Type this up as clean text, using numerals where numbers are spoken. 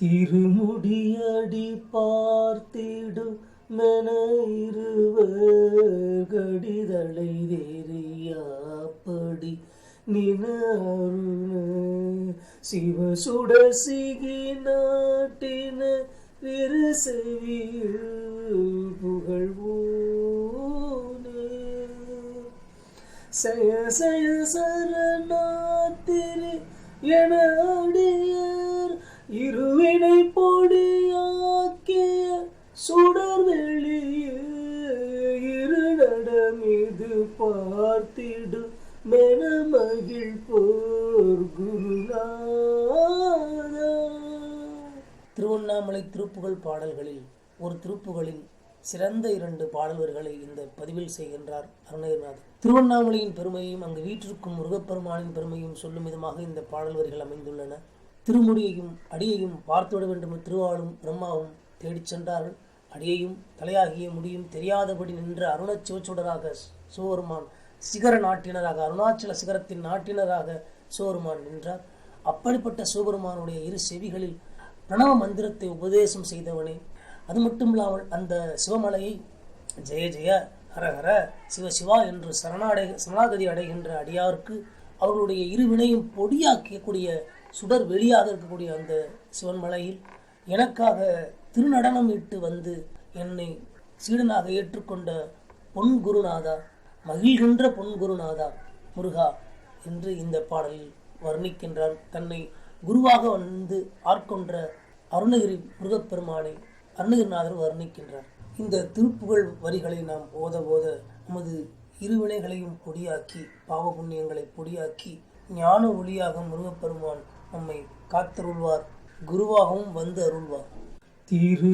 திருமுடியடி பார்த்திடும் மென இருவர் கடிதலை தேரியாப்படி நினருண சிவசுட சிகி நாட்டின விருசெவியில் புகழ்வோனே சய சய சரணாத்திரி என அடியர் இருவினை பொடியாக்கிய சுடர் வெளியே இருநடமிது பார்த்திடு மெனமகிழ் போர் குருநாதா. திருவண்ணாமலை திருப்புகழ் பாடல்களில் ஒரு திருப்புகளின் சிறந்த 2 பாடல்களை இந்த பதிவில் செய்கின்றார் அருணகிரிநாதர். திருவண்ணாமலையின் பெருமையும் அங்கு வீற்றிருக்கும் முருகப்பெருமானின் பெருமையும் சொல்லும் விதமாக இந்த பாடல் வரிகள் அமைந்துள்ளன. திருமுடியையும் அடியையும் பார்த்துவிட வேண்டும் திருவாளும் பிரம்மாவும் தேடிச் சென்றார்கள். அடியையும் தலையாகிய முடியும் தெரியாதபடி நின்ற அருண சிவச்சுடராக சிவபெருமான் சிகர நாட்டினராக அருணாச்சல சிகரத்தின் நாட்டினராக சிவபெருமான் நின்றார். அப்படிப்பட்ட சிவபெருமானுடைய 2 செவிகளில் பிரணவ மந்திரத்தை உபதேசம் செய்தவனே. அது மட்டும் இல்லாமல் அந்த சிவமலையை ஜெய ஜெய ஹரஹர சிவ சிவா என்று சரணாகதி அடைகின்ற அடியாருக்கு அவர்களுடைய இருவினையும் பொடியாக்கக்கூடிய சுடர் வெளியாக இருக்கக்கூடிய அந்த சிவன்மலையில் எனக்காக திருநடனம் இட்டு வந்து என்னை சீடனாக ஏற்றுக்கொண்ட பொன் குருநாதா, மகிழ்கின்ற பொன் குருநாதா முருகா என்று இந்த பாடலில் வர்ணிக்கின்றார். தன்னை குருவாக வந்து ஆட்கொன்ற அருணகிரி முருகப்பெருமானை அருணகிரிநாதர் வர்ணிக்கின்றார். இந்த திருப்புகழ் வரிகளை நாம் ஓத ஓத நமது இருவினைகளையும் பொடியாக்கி பாவ புண்ணியங்களை பொடியாக்கி ஞான ஒளியாக முருகப்பெருமான் நம்மை காத்தருள்வார், குருவாகவும் வந்து அருள்வார்.